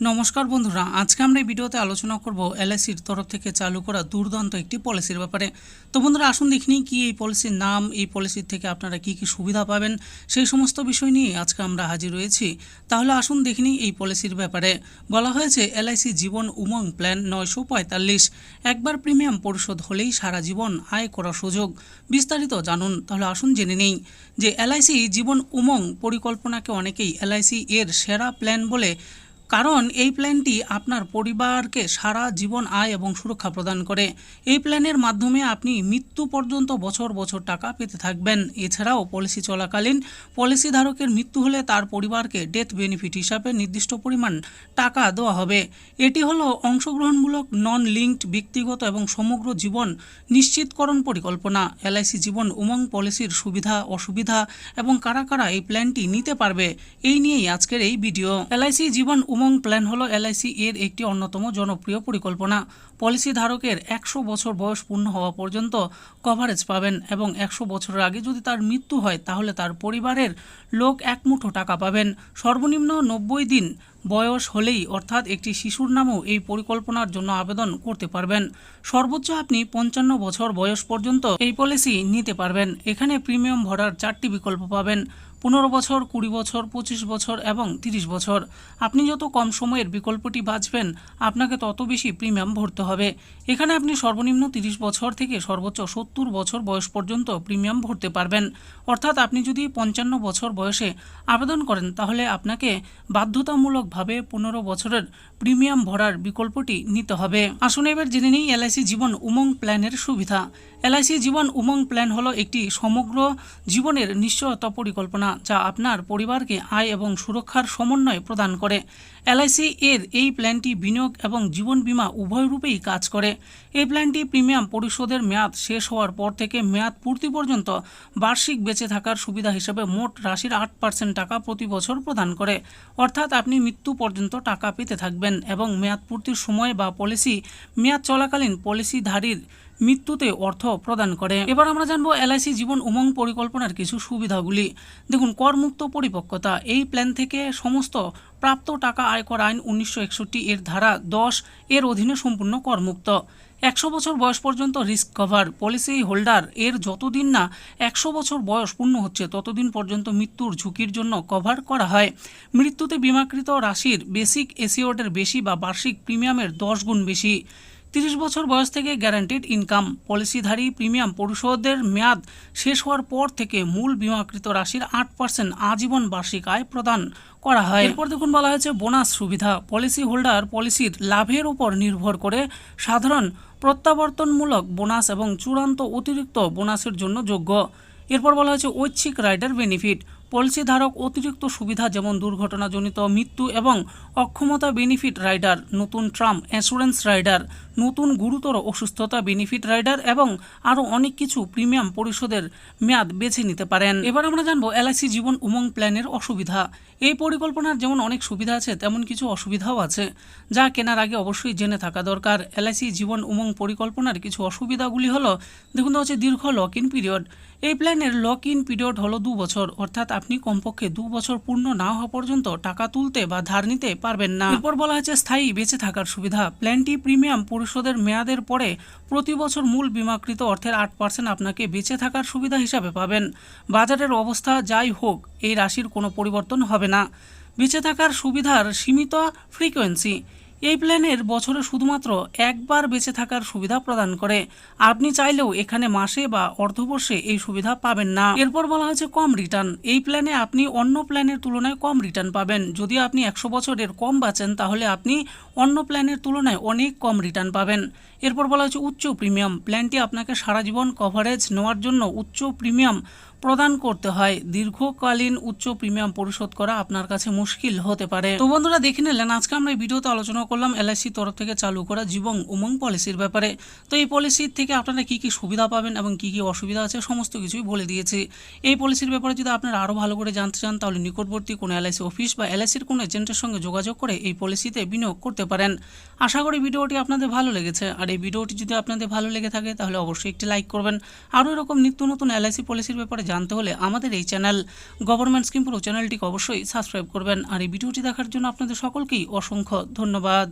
নমস্কার বন্ধুরা, আজকে আমরা এই ভিডিওতে আলোচনা করব এলআইসির তরফ থেকে চালু করা দুর্দান্ত একটি পলিসির ব্যাপারে। তো বন্ধুরা, আসুন দেখে নিই কি এই পলিসির নাম, এই পলিসির থেকে আপনারা কি কি সুবিধা পাবেন, সেই সমস্ত বিষয় নিয়ে আজকে আমরা হাজির হয়েছি। তাহলে আসুন দেখে নিই এই পলিসির ব্যাপারে। বলা হয়েছে এলআইসি জীবন উমং প্ল্যান 945, একবার প্রিমিয়াম পরিশোধ হলেই সারা জীবন আয় করার সুযোগ। বিস্তারিত জানুন। তাহলে আসুন জেনে নেই যে এলআইসি জীবন উমং পরিকল্পনাকে অনেকেই এলআইসি এর সেরা প্ল্যান বলে, কারণ এই প্ল্যানটি আপনার পরিবারকে সারা জীবন আয় এবং সুরক্ষা প্রদান করে। এই প্ল্যানের মাধ্যমে আপনি মৃত্যু পর্যন্ত বছর বছর টাকা পেতে থাকবেন। এছাড়াও পলিসি চলাকালীন পলিসি ধারকের মৃত্যু হলে তার পরিবারকে ডেথ বেনিফিট হিসাবে নির্দিষ্ট পরিমাণ টাকা দেওয়া হবে। এটি হলো অংশগ্রহণমূলক নন লিঙ্কড ব্যক্তিগত এবং সমগ্র জীবন নিশ্চিতকরণ পরিকল্পনা। এলআইসি জীবন উমং পলিসির সুবিধা অসুবিধা এবং কারা কারা এই প্ল্যানটি নিতে পারবে, এই নিয়েই আজকের এই ভিডিও। এলআইসি জীবন উমং প্ল্যান হলো এলআইসি এর একটি অন্যতম জনপ্রিয় পরিকল্পনা। পলিসি ধারকের 100 বছর বয়স পূর্ণ হওয়া পর্যন্ত কভারেজ পাবেন এবং 100 বছরের আগে যদি তার মৃত্যু হয় তাহলে তার পরিবারের লোক এক মুঠো টাকা পাবেন। সর্বনিম্ন 90 দিন বয়স হলেই, অর্থাৎ একটি শিশুর নামেও এই পরিকল্পনার জন্য আবেদন করতে পারবেন। সর্বোচ্চ আপনি 55 বছর বয়স পর্যন্ত এই পলিসি নিতে পারবেন। এখানে প্রিমিয়াম ভরার 4টি বিকল্প পাবেন: 15 বছর, 20 বছর, 25 বছর এবং 30 বছর। আপনি যত কম সময়ের বিকল্পটি বাছবেন আপনাকে তত বেশি প্রিমিয়াম ভরতে হবে। এখানে আপনি সর্বনিম্ন 30 বছর থেকে সর্বোচ্চ 70 বছর বয়স পর্যন্ত প্রিমিয়াম ভরতে পারবেন। অর্থাৎ আপনি যদি 55 বছর বয়সে আবেদন করেন তাহলে আপনাকে বাধ্যতামূলকভাবে 15 বছরের প্রিমিয়াম ভরার বিকল্পটি নিতে হবে। আসুন এবার জেনে নিই এলআইসি জীবন উমং প্ল্যানের সুবিধা। এলআইসি জীবন উমং প্ল্যান হলো একটি সমগ্র জীবনের নিশ্চয়তা পরিকল্পনা যা আপনার পরিবারকে আয় এবং সুরক্ষার সমন্বয় প্রদান করে। এলআইসি এর এই প্ল্যানটি বিনিয়োগ এবং জীবন বীমা উভয় রূপেই কাজ করে। এই প্ল্যানটি প্রিমিয়াম পরিশোধের মেয়াদ শেষ হওয়ার পর থেকে মেয়াদ পূর্তি পর্যন্ত বার্ষিক বেঁচে থাকার সুবিধা হিসেবে মোট রাশির 8% টাকা প্রতি বছর প্রদান করে। অর্থাৎ আপনি মৃত্যু পর্যন্ত টাকা পেতে থাকবেন এবং মেয়াদ পূর্তির সময় বা পলিসি মেয়াদ চলাকালীন পলিসিধারীর মৃত্যুতে অর্থ প্রদান করে। এবার আমরা জানবো এলআইসি জীবন উমং পরিকল্পনার কিছু সুবিধাগুলি। দেখুন, করমুক্ত পরিপক্কতা। এই প্ল্যান থেকে সমস্ত প্রাপ্ত টাকা আয়কর আইন 1961 এর ধারা 10 এর অধীনে সম্পূর্ণ করমুক্ত। 100 বছর বয়স পর্যন্ত রিস্ক কভার। পলিসি হোল্ডার এর যতদিন না 100 বছর বয়স পূর্ণ হচ্ছে ততদিন পর্যন্ত মৃত্যুর ঝুঁকির জন্য কভার করা হয়। মৃত্যুতে বিমাকৃত রাশির বেসিক এসিওর্ডের বেশি বা বার্ষিক প্রিমিয়ামের 10 গুণ বেশি। 30 বছর বয়স থেকে গ্যারান্টেড ইনকাম। পলিসিধারী প্রিমিয়াম পরিশোধের মেয়াদ শেষ হওয়ার পর থেকে মূল বিমাকৃত রাশির 8% আজীবন বার্ষিক আয় প্রদান করা হয়। এরপর দেখুন বলা হয়েছে বোনাস সুবিধা। পলিসি হোল্ডার পলিসির লাভের উপর নির্ভর করে সাধারণ প্রত্যাবর্তনমূলক বোনাস এবং চূড়ান্ত অতিরিক্ত বোনাসের জন্য যোগ্য। এরপর বলা হয়েছে ঐচ্ছিক রাইডার বেনিফিট। পলিসি ধারক অতিরিক্ত সুবিধা যেমন দুর্ঘটনাজনিত মৃত্যু এবং অক্ষমতা বেনিফিট রাইডার, নতুন ট্রাম অ্যাসুরেন্স রাইডার, নতুন গুরুতর অসুস্থতা বেনিফিট রাইডার এবং আরও অনেক কিছু প্রিমিয়াম পরিশোধের মেয়াদ বেছে নিতে পারেন। এবার আমরা জানবো এলআইসি জীবন উমং প্ল্যানের অসুবিধা। এই পরিকল্পনার যেমন অনেক সুবিধা আছে তেমন কিছু অসুবিধাও আছে যা কেনার আগে অবশ্যই জেনে থাকা দরকার। এলআইসি জীবন উমং পরিকল্পনার কিছু অসুবিধাগুলি হলো, দেখুন তো হচ্ছে দীর্ঘ লক ইন পিরিয়ড। এই প্ল্যানের লক ইন পিরিয়ড হলো 2 বছর, অর্থাৎ আপনি কমপক্ষে 2 বছর পূর্ণ না হওয়া পর্যন্ত টাকা তুলতে বা ধার নিতে পারবেন না। এরপর বলা হয়েছে স্থায়ী বেঁচে থাকার সুবিধা। প্ল্যানটি প্রিমিয়াম পরিশোধের মেয়াদের পরে প্রতি বছর মূল বিমাকৃত অর্থের 8% আপনাকে বেঁচে থাকার সুবিধা হিসাবে পাবেন। বাজারের অবস্থা যাই হোক এই রাশির কোনো পরিবর্তন হবে না। বেঁচে থাকার সুবিধার সীমিত ফ্রিকোয়েন্সি। এই প্ল্যানের বছরে শুধুমাত্র একবার বেঁচে থাকার সুবিধা প্রদান করে। আপনি চাইলেও এখানে মাসে বা অর্ধবর্ষে এই সুবিধা পাবেন না। এরপর বলা হয়েছে কম রিটার্ন। এই প্ল্যানে আপনি অন্য প্ল্যানের তুলনায় কম রিটার্ন পাবেন। যদি আপনি 100 বছরের কম বাঁচেন তাহলে আপনি অন্য প্ল্যানের তুলনায় অনেক কম রিটার্ন পাবেন। এরপর বলা হয়েছে উচ্চ প্রিমিয়াম। প্ল্যানটি আপনাকে সারা জীবন কভারেজ নেওয়ার জন্য উচ্চ প্রিমিয়াম প্রদান করতে হয়। দীর্ঘকালীন উচ্চ প্রিমিয়াম পরিশোধ করা আপনার কাছে মুশকিল হতে পারে। তো বন্ধুরা, দেখে নিলেন আজকে আমরা এই ভিডিওতে আলোচনা করলাম এলআইসি তরফ থেকে চালু করা জীবন উমং পলিসির ব্যাপারে। তো এই পলিসির থেকে আপনারা কি কি সুবিধা পাবেন এবং কি কি অসুবিধা আছে সমস্ত কিছুই বলে দিয়েছি। এই পলিসির ব্যাপারে যদি আপনারা আরও ভালো করে জানতে চান তাহলে নিকটবর্তী কোনো এলআইসি অফিস বা এলআইসির কোনো এজেন্টের সঙ্গে যোগাযোগ করে এই পলিসিতে বিনিয়োগ করতে পারেন। আশা করি ভিডিওটি আপনাদের ভালো লেগেছে। আর এই ভিডিওটি যদি আপনাদের ভালো লেগে থাকে তাহলে অবশ্যই একটি লাইক করবেন। আরও এরকম নিত্য নতুন এলআইসি পলিসির ব্যাপারে জানতে হলে আমাদের এই চ্যানেল গভর্নমেন্ট স্কিম প্রো চ্যানেলটিকে অবশ্যই সাবস্ক্রাইব করবেন। আর এই ভিডিওটি দেখার জন্য আপনাদের সকলকেই অসংখ্য ধন্যবাদ।